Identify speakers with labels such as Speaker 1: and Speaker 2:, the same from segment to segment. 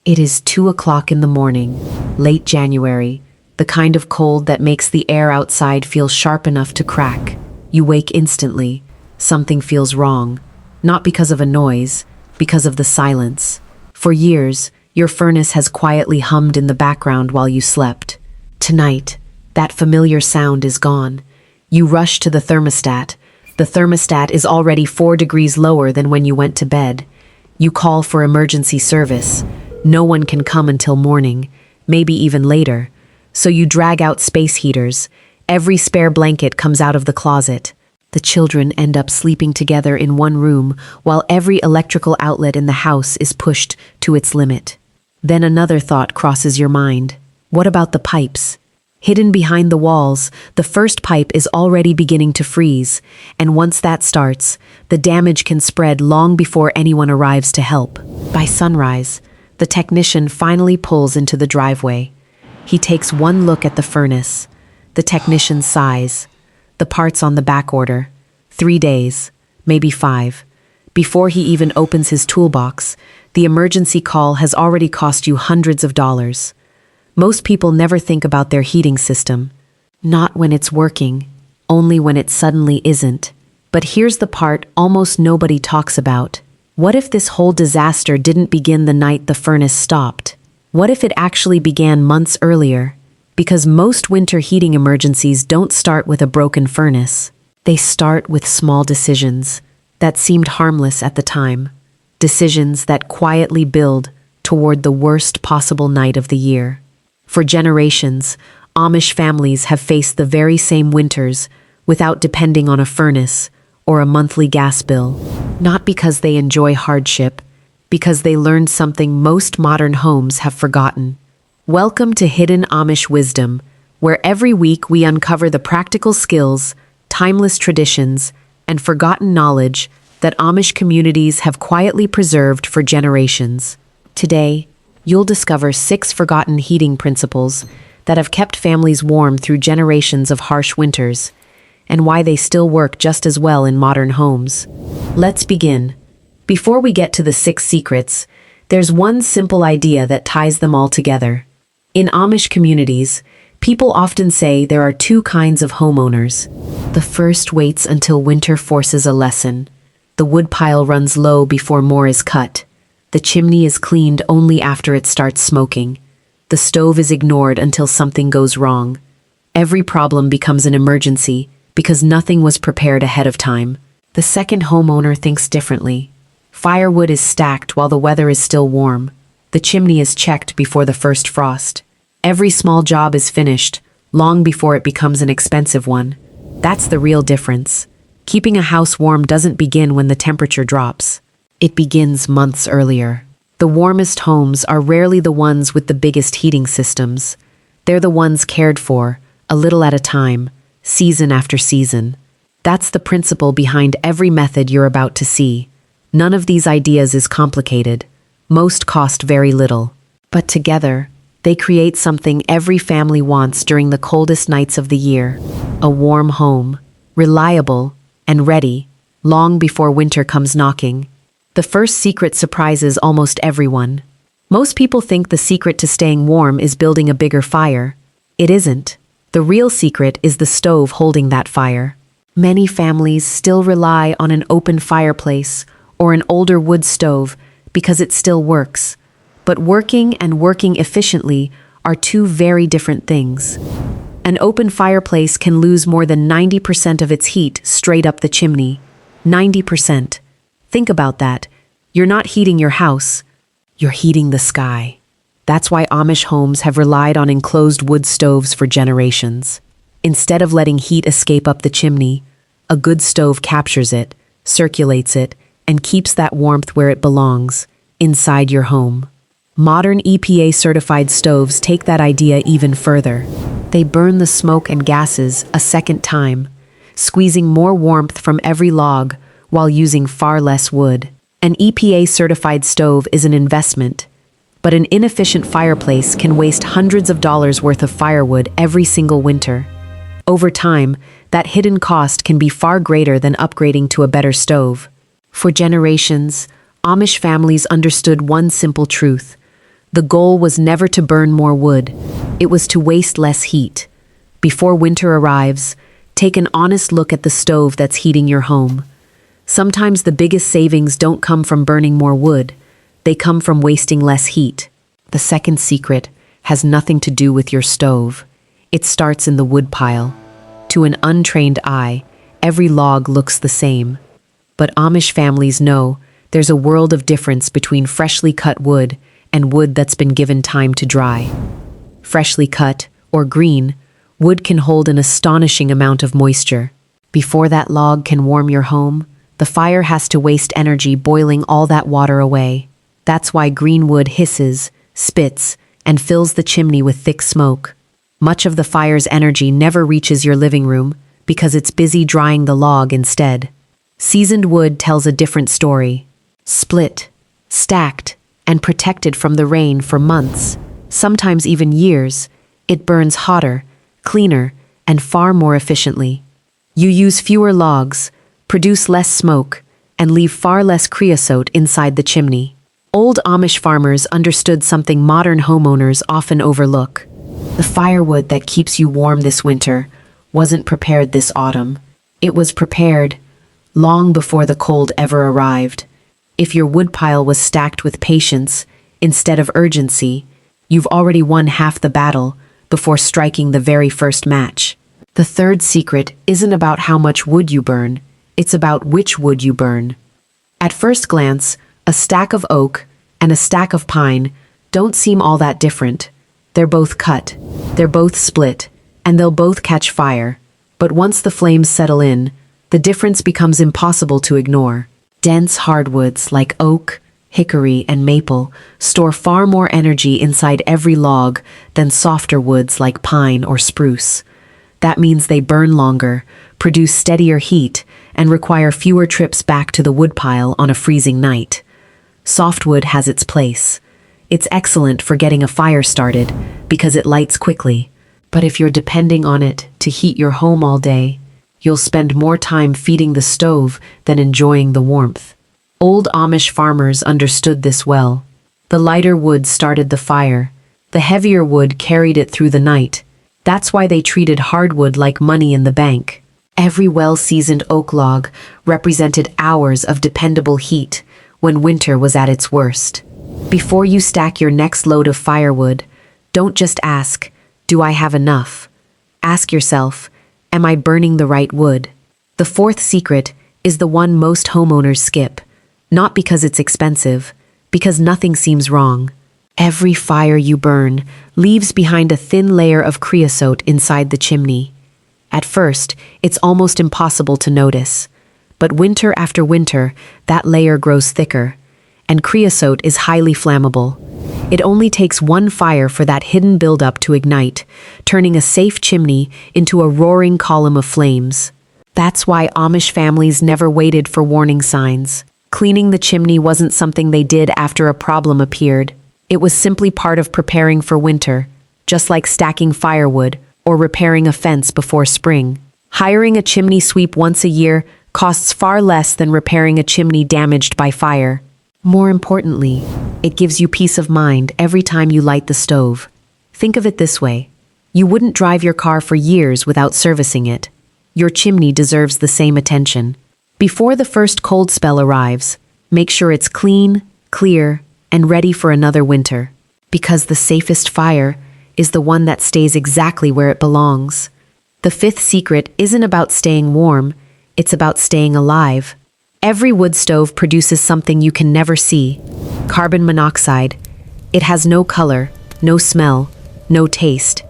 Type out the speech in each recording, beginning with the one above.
Speaker 1: It is 2 o'clock in the morning, late January, the kind of cold that makes the air outside feel sharp enough to crack. You wake instantly. Something feels wrong. Not because of a noise, because of the silence. For years, your furnace has quietly hummed in the background while you slept. Tonight, that familiar sound is gone. You rush to the thermostat. The thermostat is already 4 degrees lower than when you went to bed. You call for emergency service. No one can come until morning, maybe even later. So you drag out space heaters. Every spare blanket comes out of the closet. The children end up sleeping together in one room while every electrical outlet in the house is pushed to its limit. Then another thought crosses your mind. What about the pipes? Hidden behind the walls, the first pipe is already beginning to freeze, and once that starts, the damage can spread long before anyone arrives to help. By sunrise, the technician finally pulls into the driveway. He takes one look at the furnace. The technician sighs. The parts on the back order. 3 days, maybe 5. Before he even opens his toolbox, the emergency call has already cost you hundreds of dollars. Most people never think about their heating system. Not when it's working, only when it suddenly isn't. But here's the part almost nobody talks about. What if this whole disaster didn't begin the night the furnace stopped? What if it actually began months earlier? Because most winter heating emergencies don't start with a broken furnace. They start with small decisions that seemed harmless at the time. Decisions that quietly build toward the worst possible night of the year. For generations, Amish families have faced the very same winters without depending on a furnace or a monthly gas bill. Not because they enjoy hardship, because they learned something most modern homes have forgotten. Welcome to Hidden Amish Wisdom, where every week we uncover the practical skills, timeless traditions, and forgotten knowledge that Amish communities have quietly preserved for generations. Today, you'll discover 6 forgotten heating principles that have kept families warm through generations of harsh winters, and why they still work just as well in modern homes. Let's begin. Before we get to the 6 secrets, there's one simple idea that ties them all together. In Amish communities, people often say there are 2 kinds of homeowners. The first waits until winter forces a lesson. The woodpile runs low before more is cut. The chimney is cleaned only after it starts smoking. The stove is ignored until something goes wrong. Every problem becomes an emergency because nothing was prepared ahead of time. The second homeowner thinks differently. Firewood is stacked while the weather is still warm. The chimney is checked before the first frost. Every small job is finished, long before it becomes an expensive one. That's the real difference. Keeping a house warm doesn't begin when the temperature drops. It begins months earlier. The warmest homes are rarely the ones with the biggest heating systems. They're the ones cared for, a little at a time, season after season. That's the principle behind every method you're about to see. None of these ideas is complicated. Most cost very little. But together, they create something every family wants during the coldest nights of the year. A warm home, reliable and ready, long before winter comes knocking. The first secret surprises almost everyone. Most people think the secret to staying warm is building a bigger fire. It isn't. The real secret is the stove holding that fire. Many families still rely on an open fireplace or an older wood stove because it still works. But working and working efficiently are 2 very different things. An open fireplace can lose more than 90% of its heat straight up the chimney. 90%. Think about that. You're not heating your house, you're heating the sky. That's why Amish homes have relied on enclosed wood stoves for generations. Instead of letting heat escape up the chimney, a good stove captures it, circulates it, and keeps that warmth where it belongs, inside your home. Modern EPA-certified stoves take that idea even further. They burn the smoke and gases a second time, squeezing more warmth from every log while using far less wood. An EPA-certified stove is an investment, but an inefficient fireplace can waste hundreds of dollars worth of firewood every single winter. Over time, that hidden cost can be far greater than upgrading to a better stove. For generations, Amish families understood one simple truth. The goal was never to burn more wood. It was to waste less heat. Before winter arrives, take an honest look at the stove that's heating your home. Sometimes the biggest savings don't come from burning more wood. They come from wasting less heat. The second secret has nothing to do with your stove. It starts in the wood pile. To an untrained eye, every log looks the same. But Amish families know there's a world of difference between freshly cut wood and wood that's been given time to dry. Freshly cut, or green, wood can hold an astonishing amount of moisture. Before that log can warm your home, the fire has to waste energy boiling all that water away. That's why green wood hisses, spits, and fills the chimney with thick smoke. Much of the fire's energy never reaches your living room because it's busy drying the log instead. Seasoned wood tells a different story. Split, stacked, and protected from the rain for months, sometimes even years, it burns hotter, cleaner, and far more efficiently. You use fewer logs, produce less smoke, and leave far less creosote inside the chimney. Old Amish farmers understood something modern homeowners often overlook. The firewood that keeps you warm this winter wasn't prepared this autumn. It was prepared long before the cold ever arrived. If your woodpile was stacked with patience instead of urgency, you've already won half the battle before striking the very first match. The third secret isn't about how much wood you burn, it's about which wood you burn. At first glance, a stack of oak and a stack of pine don't seem all that different. They're both cut, they're both split, and they'll both catch fire. But once the flames settle in, the difference becomes impossible to ignore. Dense hardwoods like oak, hickory, and maple store far more energy inside every log than softer woods like pine or spruce. That means they burn longer, produce steadier heat, and require fewer trips back to the woodpile on a freezing night. Softwood has its place. It's excellent for getting a fire started because it lights quickly. But if you're depending on it to heat your home all day, you'll spend more time feeding the stove than enjoying the warmth. Old Amish farmers understood this well. The lighter wood started the fire. The heavier wood carried it through the night. That's why they treated hardwood like money in the bank. Every well-seasoned oak log represented hours of dependable heat when winter was at its worst. Before you stack your next load of firewood, don't just ask, "Do I have enough?" Ask yourself, "Am I burning the right wood?" The fourth secret is the one most homeowners skip, not because it's expensive, because nothing seems wrong. Every fire you burn leaves behind a thin layer of creosote inside the chimney. At first, it's almost impossible to notice, but winter after winter, that layer grows thicker, and creosote is highly flammable. It only takes one fire for that hidden buildup to ignite, turning a safe chimney into a roaring column of flames. That's why Amish families never waited for warning signs. Cleaning the chimney wasn't something they did after a problem appeared. It was simply part of preparing for winter, just like stacking firewood or repairing a fence before spring. Hiring a chimney sweep once a year costs far less than repairing a chimney damaged by fire. More importantly, it gives you peace of mind every time you light the stove. Think of it this way. You wouldn't drive your car for years without servicing it. Your chimney deserves the same attention. Before the first cold spell arrives, make sure it's clean, clear, and ready for another winter. Because the safest fire is the one that stays exactly where it belongs. The fifth secret isn't about staying warm, it's about staying alive. Every wood stove produces something you can never see: carbon monoxide. It has no color, no smell, no taste.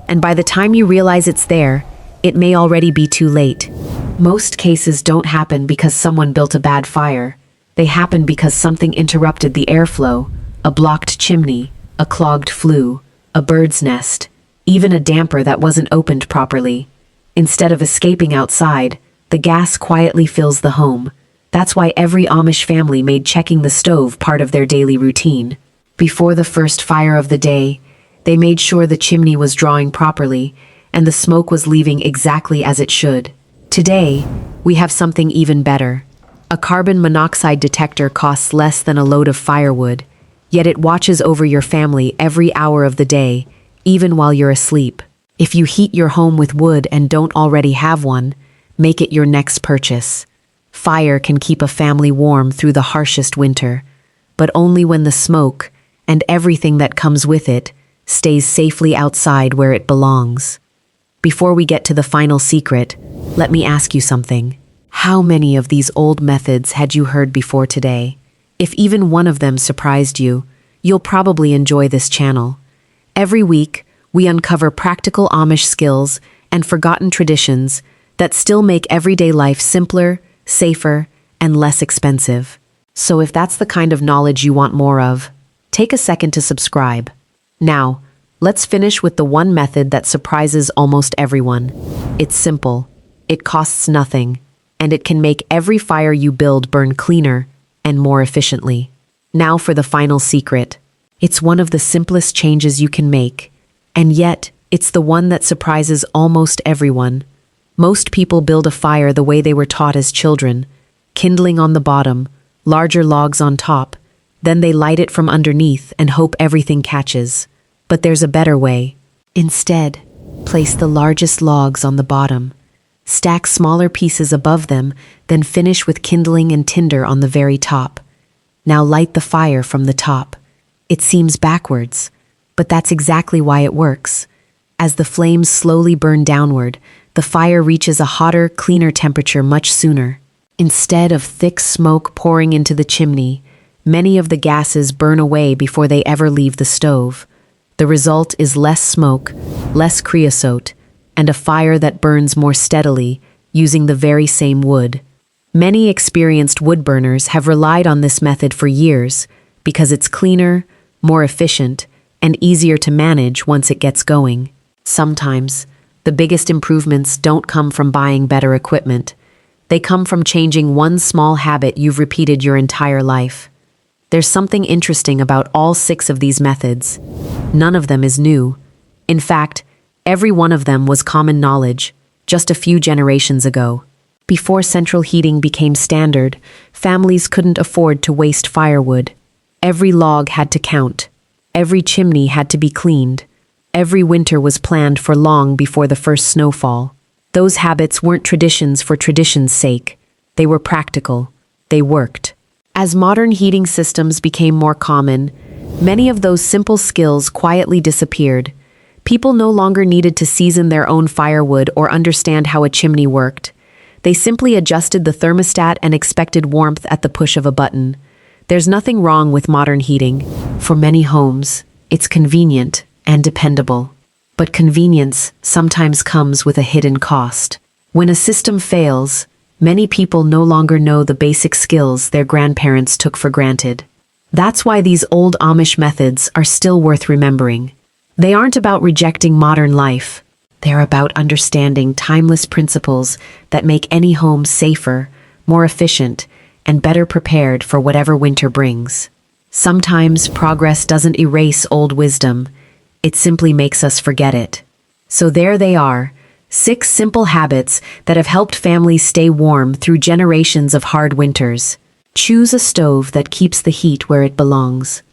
Speaker 1: And by the time you realize it's there, it may already be too late. Most cases don't happen because someone built a bad fire. They happen because something interrupted the airflow: a blocked chimney, a clogged flue, a bird's nest, even a damper that wasn't opened properly. Instead of escaping outside, the gas quietly fills the home. That's why every Amish family made checking the stove part of their daily routine. Before the first fire of the day, they made sure the chimney was drawing properly and the smoke was leaving exactly as it should. Today, we have something even better. A carbon monoxide detector costs less than a load of firewood. yet it watches over your family every hour of the day, even while you're asleep. If you heat your home with wood and don't already have one, make it your next purchase. Fire can keep a family warm through the harshest winter, but only when the smoke, and everything that comes with it, stays safely outside where it belongs. Before we get to the final secret, let me ask you something. How many of these old methods had you heard before today? If even one of them surprised you, you'll probably enjoy this channel. Every week, we uncover practical Amish skills and forgotten traditions that still make everyday life simpler, safer, and less expensive. So if that's the kind of knowledge you want more of, take a second to subscribe. Now, let's finish with the one method that surprises almost everyone. It's simple, it costs nothing, and it can make every fire you build burn cleaner and more efficiently. Now for the final secret. It's one of the simplest changes you can make, and yet it's the one that surprises almost everyone. Most people build a fire the way they were taught as children, kindling on the bottom, larger logs on top, then they light it from underneath and hope everything catches. But there's a better way. Instead, place the largest logs on the bottom, stack smaller pieces above them, then finish with kindling and tinder on the very top. Now light the fire from the top. It seems backwards, but that's exactly why it works. As the flames slowly burn downward, the fire reaches a hotter, cleaner temperature much sooner. Instead of thick smoke pouring into the chimney, many of the gases burn away before they ever leave the stove. The result is less smoke, less creosote, and a fire that burns more steadily, using the very same wood. Many experienced wood burners have relied on this method for years because it's cleaner, more efficient, and easier to manage once it gets going. Sometimes, the biggest improvements don't come from buying better equipment. They come from changing one small habit you've repeated your entire life. There's something interesting about all 6 of these methods. None of them is new. In fact, every one of them was common knowledge, just a few generations ago. Before central heating became standard, families couldn't afford to waste firewood. Every log had to count. Every chimney had to be cleaned. Every winter was planned for long before the first snowfall. Those habits weren't traditions for tradition's sake. They were practical. They worked. As modern heating systems became more common, many of those simple skills quietly disappeared. People no longer needed to season their own firewood or understand how a chimney worked. They simply adjusted the thermostat and expected warmth at the push of a button. There's nothing wrong with modern heating. For many homes, it's convenient and dependable. But convenience sometimes comes with a hidden cost. When a system fails, many people no longer know the basic skills their grandparents took for granted. That's why these old Amish methods are still worth remembering. They aren't about rejecting modern life. They're about understanding timeless principles that make any home safer, more efficient, and better prepared for whatever winter brings. Sometimes progress doesn't erase old wisdom. It simply makes us forget it. So there they are, 6 simple habits that have helped families stay warm through generations of hard winters. Choose a stove that keeps the heat where it belongs.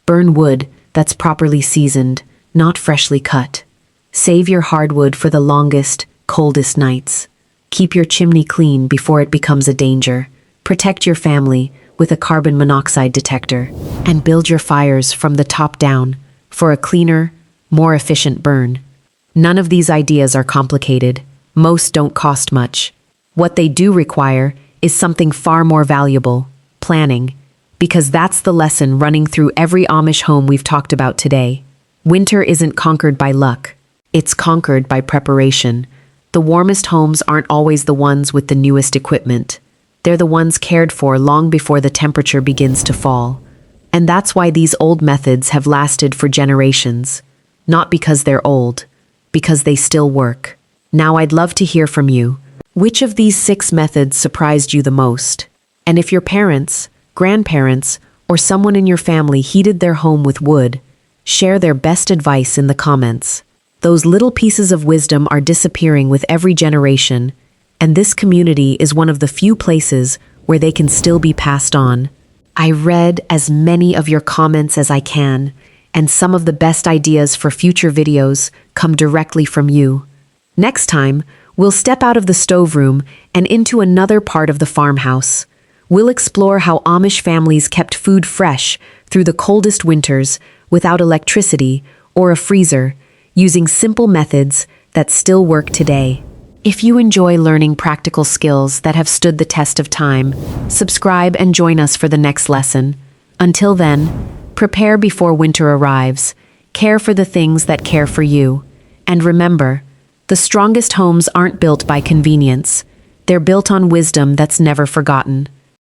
Speaker 1: Burn wood that's properly seasoned, not freshly cut. Save your hardwood for the longest, coldest nights. Keep your chimney clean before it becomes a danger. Protect your family with a carbon monoxide detector. And build your fires from the top down for a cleaner, more efficient burn. None of these ideas are complicated. Most don't cost much. What they do require is something far more valuable: planning. Because that's the lesson running through every Amish home we've talked about today. Winter isn't conquered by luck. It's conquered by preparation. The warmest homes aren't always the ones with the newest equipment. They're the ones cared for long before the temperature begins to fall. And that's why these old methods have lasted for generations. Not because they're old, because they still work. Now I'd love to hear from you. Which of these 6 methods surprised you the most? And if your parents, grandparents, or someone in your family heated their home with wood, share their best advice in the comments. Those little pieces of wisdom are disappearing with every generation, and this community is one of the few places where they can still be passed on. I read as many of your comments as I can, and some of the best ideas for future videos come directly from you. Next time, we'll step out of the stoveroom and into another part of the farmhouse. We'll explore how Amish families kept food fresh through the coldest winters without electricity or a freezer, using simple methods that still work today. If you enjoy learning practical skills that have stood the test of time, subscribe and join us for the next lesson. Until then, prepare before winter arrives, care for the things that care for you, and remember, the strongest homes aren't built by convenience. They're built on wisdom that's never forgotten.